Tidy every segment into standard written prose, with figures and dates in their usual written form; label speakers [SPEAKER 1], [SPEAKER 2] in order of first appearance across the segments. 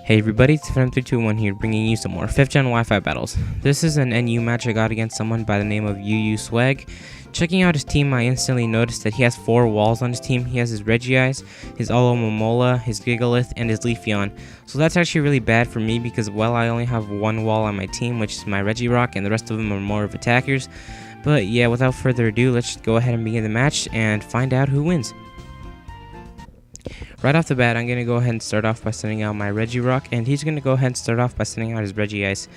[SPEAKER 1] Hey everybody, it's Phantom321 here, bringing you some more 5th Gen Wi-Fi battles. This is an NU match I got against someone by the name of UU Swag. Checking out his team, I instantly noticed that he has 4 walls on his team. He has his Reggieyes, his Alomomola, his Gigalith, and his Leafeon. So that's actually really bad for me because, well, I only have 1 wall on my team, which is my Regirock, and the rest of them are more of attackers. But yeah, without further ado, let's just go ahead and begin the match and find out who wins. Right off the bat, I'm going to go ahead and start off by sending out my Regirock, and he's going to go ahead and start off by sending out his Reggieyes.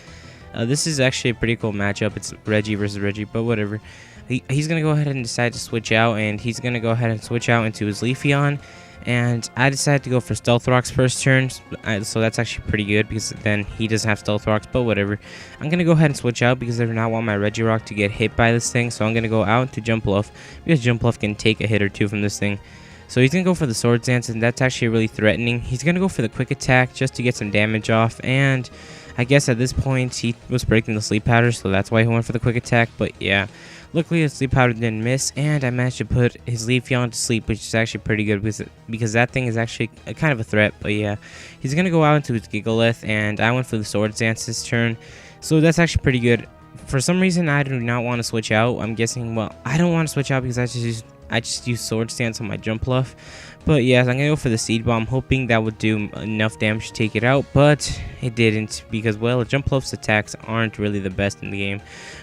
[SPEAKER 1] This is actually a pretty cool matchup. It's Reggie versus Reggie, but whatever. He's going to go ahead and decide to switch out, and he's going to go ahead and switch out into his Leafeon. And I decided to go for Stealth Rocks first turn, so that's actually pretty good because then he doesn't have Stealth Rocks, but whatever. I'm going to go ahead and switch out because I do not want my Regirock to get hit by this thing, so I'm going to go out to Jumpluff because Jumpluff can take a hit or two from this thing. So he's going to go for the Swords Dance, and that's actually really threatening. He's going to go for the Quick Attack just to get some damage off, and I guess at this point he was breaking the Sleep Powder, so that's why he went for the Quick Attack. But yeah, luckily the Sleep Powder didn't miss, and I managed to put his Leafeon to sleep, which is actually pretty good because that thing is actually kind of a threat. But yeah, he's going to go out into his Gigalith, and I went for the Swords Dance this turn, so that's actually pretty good. For some reason, I do not want to switch out. I'm guessing, well, I don't want to switch out because I just use Swords Dance on my Jumpluff. But yes, I'm going to go for the Seed Bomb, hoping that would do enough damage to take it out. But it didn't because, well, Jumpluff's attacks aren't really the best in the game.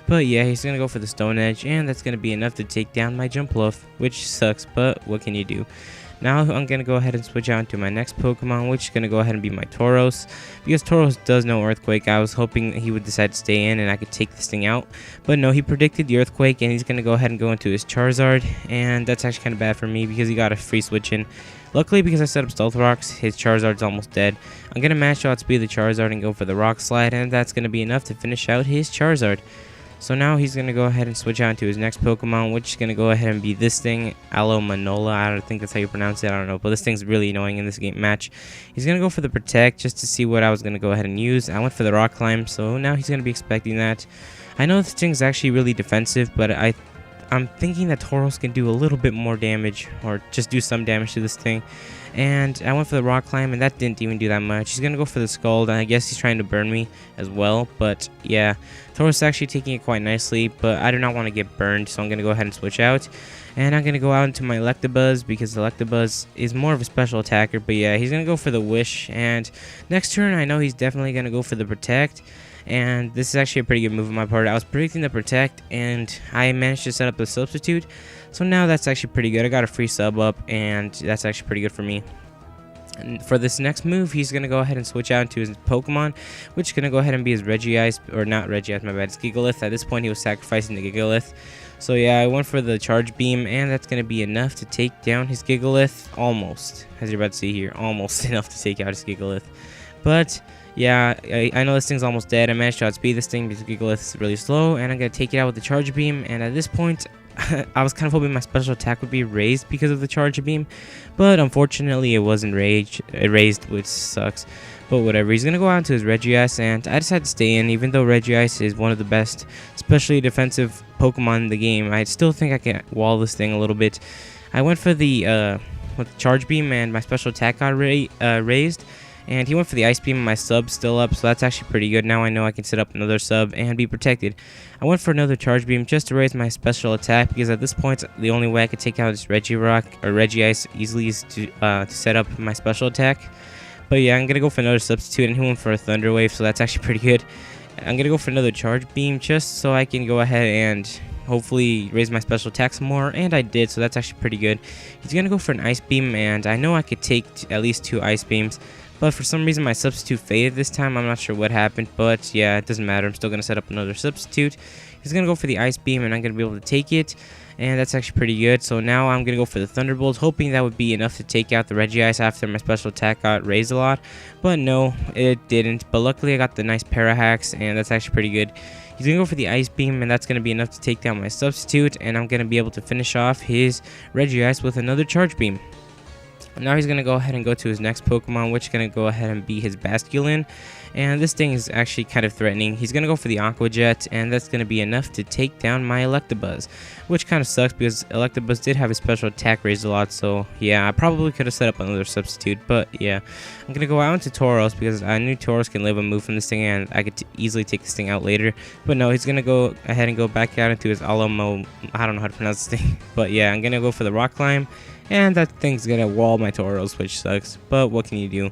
[SPEAKER 1] But yeah, he's going to go for the Stone Edge, and that's going to be enough to take down my Jumpluff, which sucks, but what can you do? Now I'm going to go ahead and switch out into my next Pokemon, which is going to go ahead and be my Tauros. Because Tauros does know Earthquake, I was hoping he would decide to stay in and I could take this thing out. But no, he predicted the Earthquake, and he's going to go ahead and go into his Charizard. And that's actually kind of bad for me because he got a free switch in. Luckily, because I set up Stealth Rocks, his Charizard's almost dead. I'm going to match outspeed the Charizard and go for the Rock Slide, and that's going to be enough to finish out his Charizard. So now he's going to go ahead and switch out to his next Pokemon, which is going to go ahead and be this thing, Alomomola. I don't think that's how you pronounce it. I don't know, but this thing's really annoying in this game match. He's going to go for the Protect just to see what I was going to go ahead and use. I went for the Rock Climb, so now he's going to be expecting that. I know this thing's actually really defensive, but I'm thinking that Tauros can do a little bit more damage, or just do some damage to this thing. And I went for the Rock Climb, and that didn't even do that much. He's going to go for the Scald, and I guess he's trying to burn me as well. But yeah, Tauros is actually taking it quite nicely, but I do not want to get burned, so I'm going to go ahead and switch out. And I'm going to go out into my Electabuzz, because the Electabuzz is more of a special attacker. But yeah, he's going to go for the Wish, and next turn I know he's definitely going to go for the Protect. And this is actually a pretty good move on my part. I was predicting the Protect, and I managed to set up the Substitute. So now that's actually pretty good. I got a free sub up, and that's actually pretty good for me. And for this next move, he's going to go ahead and switch out into his Pokemon, which is going to go ahead and be his Reggieyes, or not Reggieyes, my bad, it's Gigalith. At this point, he was sacrificing the Gigalith. So yeah, I went for the Charge Beam, and that's going to be enough to take down his Gigalith. Almost, as you're about to see here, almost enough to take out his Gigalith. But yeah, I know this thing's almost dead. I managed to outspeed this thing because Gigalith is really slow, and I'm going to take it out with the Charge Beam. And at this point, I was kind of hoping my special attack would be raised because of the Charge Beam, but unfortunately it wasn't raised, which sucks. But whatever, he's going to go out into his Regice, and I decided to stay in. Even though Regice is one of the best, especially defensive Pokemon in the game, I still think I can wall this thing a little bit. I went for the Charge Beam, and my special attack got raised. And he went for the Ice Beam, and my sub's still up, so that's actually pretty good. Now I know I can set up another sub and be protected. I went for another Charge Beam just to raise my special attack, because at this point, the only way I could take out this Regirock or Regice easily is to set up my special attack. But yeah, I'm going to go for another Substitute, and he went for a Thunder Wave, so that's actually pretty good. I'm going to go for another Charge Beam just so I can go ahead and hopefully raise my special attack some more, and I did, so that's actually pretty good. He's going to go for an Ice Beam, and I know I could take at least 2 Ice Beams. But for some reason, my Substitute faded this time. I'm not sure what happened, but yeah, it doesn't matter. I'm still going to set up another Substitute. He's going to go for the Ice Beam, and I'm going to be able to take it, and that's actually pretty good. So now I'm going to go for the Thunderbolt, hoping that would be enough to take out the Regice after my special attack got raised a lot. But no, it didn't. But luckily, I got the nice Parahacks, and that's actually pretty good. He's going to go for the Ice Beam, and that's going to be enough to take down my Substitute, and I'm going to be able to finish off his Regice with another Charge Beam. Now he's going to go ahead and go to his next Pokemon, which is going to go ahead and be his Basculin. And this thing is actually kind of threatening. He's going to go for the Aqua Jet, and that's going to be enough to take down my Electabuzz, which kind of sucks because Electabuzz did have his special attack raised a lot. So yeah, I probably could have set up another substitute, but yeah. I'm going to go out into Tauros because I knew Tauros can live a move from this thing, and I could easily take this thing out later. But no, he's going to go ahead and go back out into his Alamo. I don't know how to pronounce this thing, but yeah, I'm going to go for the Rock Climb. And that thing's gonna wall my Tauros, which sucks, but what can you do?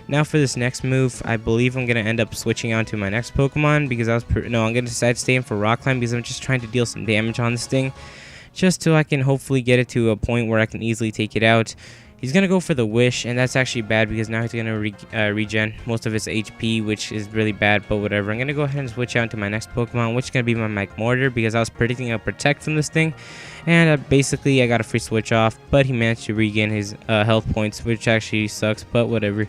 [SPEAKER 1] Now for this next move, I believe I'm gonna end up switching on to my next Pokemon because I'm gonna decide to stay in for Rock Climb because I'm just trying to deal some damage on this thing, just so I can hopefully get it to a point where I can easily take it out. He's gonna go for the Wish, and that's actually bad because now he's gonna regen most of his HP, which is really bad, but whatever. I'm gonna go ahead and switch out to my next Pokemon, which is gonna be my Magmortar because I was predicting a Protect from this thing, and basically I got a free switch off, but he managed to regain his health points, which actually sucks, but whatever.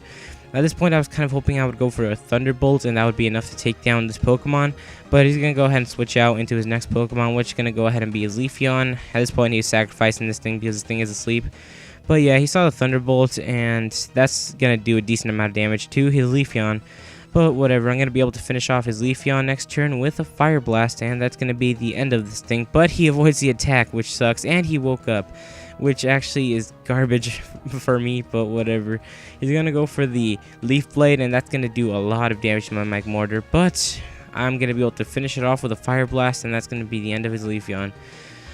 [SPEAKER 1] At this point, I was kind of hoping I would go for a Thunderbolt, and that would be enough to take down this Pokemon. But he's going to go ahead and switch out into his next Pokemon, which is going to go ahead and be his Leafeon. At this point, he's sacrificing this thing because this thing is asleep. But yeah, he saw the Thunderbolt, and that's going to do a decent amount of damage to his Leafeon. But whatever, I'm going to be able to finish off his Leafeon next turn with a Fire Blast, and that's going to be the end of this thing. But he avoids the attack, which sucks, and he woke up, which actually is garbage for me, but whatever. He's going to go for the Leaf Blade, and that's going to do a lot of damage to my Magmortar, but I'm going to be able to finish it off with a Fire Blast, and that's going to be the end of his Leafeon.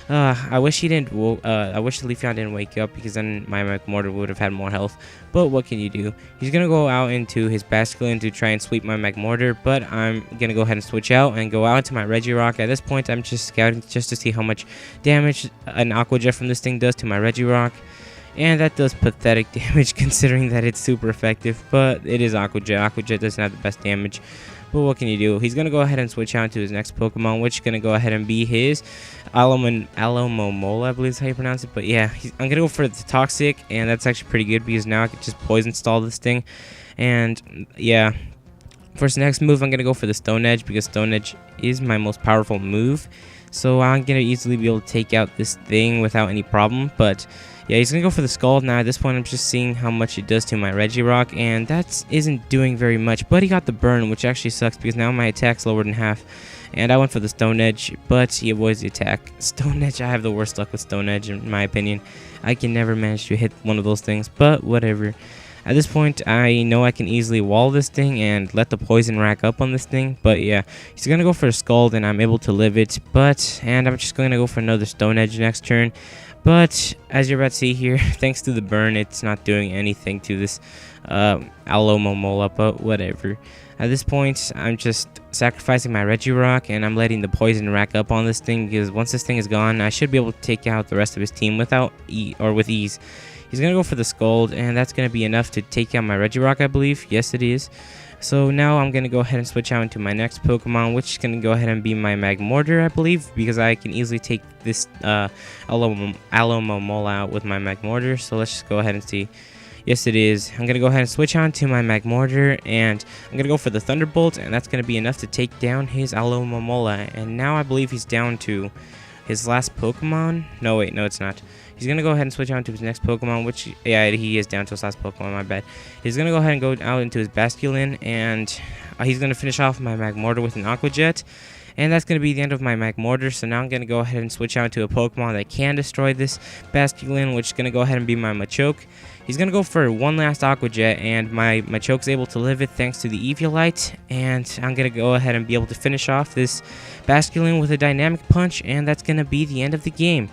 [SPEAKER 1] I wish he didn't. I wish the Leafeon didn't wake up because then my Magmortar would have had more health. But what can you do? He's gonna go out into his Basculin to try and sweep my Magmortar, but I'm gonna go ahead and switch out and go out into my Regirock. At this point, I'm just scouting just to see how much damage an Aqua Jet from this thing does to my Regirock. And that does pathetic damage considering that it's super effective, but it is Aqua Jet. Aqua Jet doesn't have the best damage. But what can you do? He's going to go ahead and switch out to his next Pokemon, which is going to go ahead and be his Alomomola, I believe is how you pronounce it. But yeah, I'm going to go for the Toxic, and that's actually pretty good because now I can just Poison Stall this thing. And yeah, for his next move, I'm going to go for the Stone Edge because Stone Edge is my most powerful move. So I'm going to easily be able to take out this thing without any problem. But yeah, he's going to go for the Scald. Now at this point, I'm just seeing how much it does to my Regirock, and that isn't doing very much. But he got the burn, which actually sucks because now my attack's lowered in half. And I went for the Stone Edge, but he avoids the attack. Stone Edge, I have the worst luck with Stone Edge in my opinion. I can never manage to hit one of those things, but whatever. At this point, I know I can easily wall this thing and let the poison rack up on this thing. But yeah, he's going to go for a Scald, and I'm able to live it. And I'm just going to go for another Stone Edge next turn. But as you're about to see here, thanks to the burn, it's not doing anything to this Alomomola, but whatever. At this point, I'm just sacrificing my Regirock, and I'm letting the poison rack up on this thing because once this thing is gone, I should be able to take out the rest of his team with ease. He's going to go for the Scald, and that's going to be enough to take out my Regirock, I believe. Yes, it is. So now I'm going to go ahead and switch out into my next Pokemon, which is going to go ahead and be my Magmortar, I believe, because I can easily take this Alomomola out with my Magmortar. So let's just go ahead and see. Yes, it is. I'm going to go ahead and switch on to my Magmortar, and I'm going to go for the Thunderbolt, and that's going to be enough to take down his Alomomola. And now I believe he's down to his last Pokemon. No, wait, no, it's not. He's going to go ahead and switch on to his next Pokemon, which, yeah, he is down to his last Pokemon, my bad. He's going to go ahead and go out into his Basculin, and he's going to finish off my Magmortar with an Aqua Jet. And that's going to be the end of my Magmortar, so now I'm going to go ahead and switch out to a Pokemon that can destroy this Basculin, which is going to go ahead and be my Machoke. He's going to go for one last Aqua Jet, and my Machoke's able to live it thanks to the Eviolite, and I'm going to go ahead and be able to finish off this Basculin with a Dynamic Punch, and that's going to be the end of the game.